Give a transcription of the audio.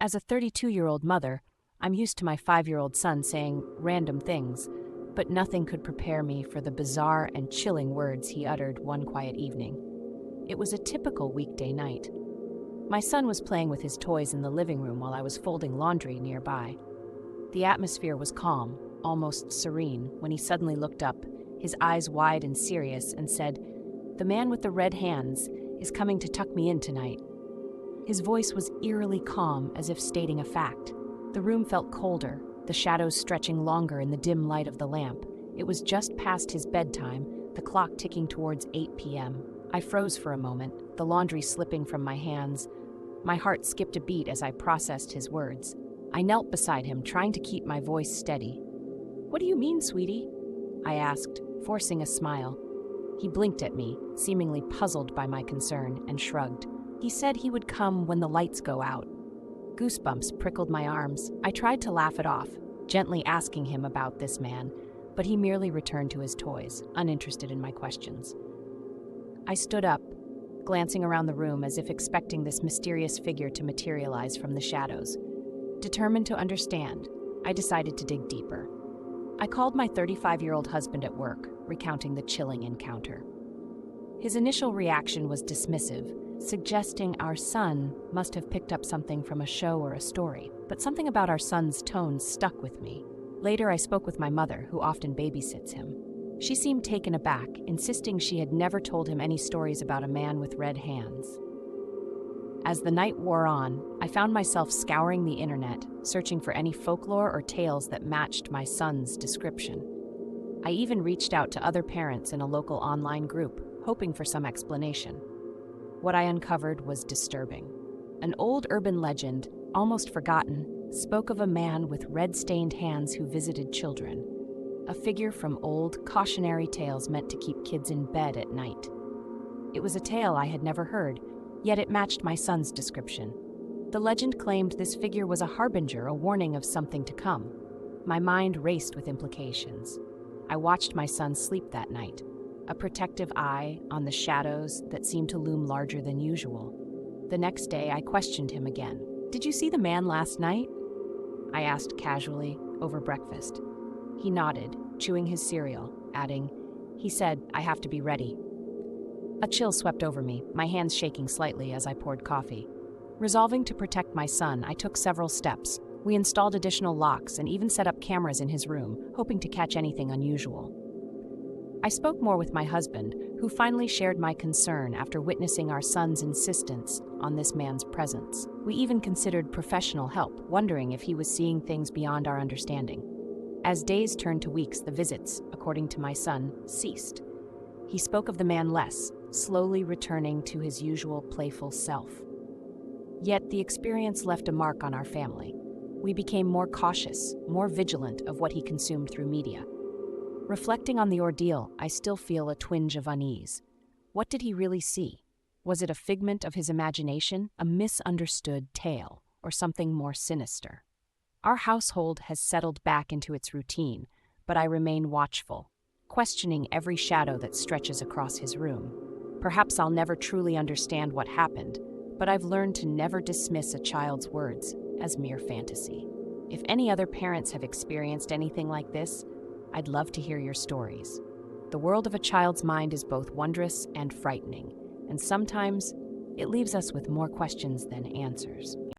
As a 32-year-old mother, I'm used to my 5-year-old son saying random things, but nothing could prepare me for the bizarre and chilling words he uttered one quiet evening. It was a typical weekday night. My son was playing with his toys in the living room while I was folding laundry nearby. The atmosphere was calm, almost serene, when he suddenly looked up, his eyes wide and serious, and said, "The man with the red hands is coming to tuck me in tonight." His voice was eerily calm, as if stating a fact. The room felt colder, the shadows stretching longer in the dim light of the lamp. It was just past his bedtime, the clock ticking towards 8 p.m. I froze for a moment, the laundry slipping from my hands. My heart skipped a beat as I processed his words. I knelt beside him, trying to keep my voice steady. "What do you mean, sweetie?" I asked, forcing a smile. He blinked at me, seemingly puzzled by my concern, and shrugged. He said he would come when the lights go out. Goosebumps prickled my arms. I tried to laugh it off, gently asking him about this man, but he merely returned to his toys, uninterested in my questions. I stood up, glancing around the room as if expecting this mysterious figure to materialize from the shadows. Determined to understand, I decided to dig deeper. I called my 35-year-old husband at work, recounting the chilling encounter. His initial reaction was dismissive, suggesting our son must have picked up something from a show or a story, but something about our son's tone stuck with me. Later, I spoke with my mother, who often babysits him. She seemed taken aback, insisting she had never told him any stories about a man with red hands. As the night wore on, I found myself scouring the internet, searching for any folklore or tales that matched my son's description. I even reached out to other parents in a local online group, hoping for some explanation. What I uncovered was disturbing. An old urban legend, almost forgotten, spoke of a man with red-stained hands who visited children. A figure from old, cautionary tales meant to keep kids in bed at night. It was a tale I had never heard, yet it matched my son's description. The legend claimed this figure was a harbinger, a warning of something to come. My mind raced with implications. I watched my son sleep that night, a protective eye on the shadows that seemed to loom larger than usual. The next day, I questioned him again. "Did you see the man last night?" I asked casually, over breakfast. He nodded, chewing his cereal, adding, "He said, I have to be ready." A chill swept over me, my hands shaking slightly as I poured coffee. Resolving to protect my son, I took several steps. We installed additional locks and even set up cameras in his room, hoping to catch anything unusual. I spoke more with my husband, who finally shared my concern after witnessing our son's insistence on this man's presence. We even considered professional help, wondering if he was seeing things beyond our understanding. As days turned to weeks, the visits, according to my son, ceased. He spoke of the man less, slowly returning to his usual playful self. Yet the experience left a mark on our family. We became more cautious, more vigilant of what he consumed through media. Reflecting on the ordeal, I still feel a twinge of unease. What did he really see? Was it a figment of his imagination, a misunderstood tale, or something more sinister? Our household has settled back into its routine, but I remain watchful, questioning every shadow that stretches across his room. Perhaps I'll never truly understand what happened, but I've learned to never dismiss a child's words as mere fantasy. If any other parents have experienced anything like this, I'd love to hear your stories. The world of a child's mind is both wondrous and frightening, and sometimes it leaves us with more questions than answers.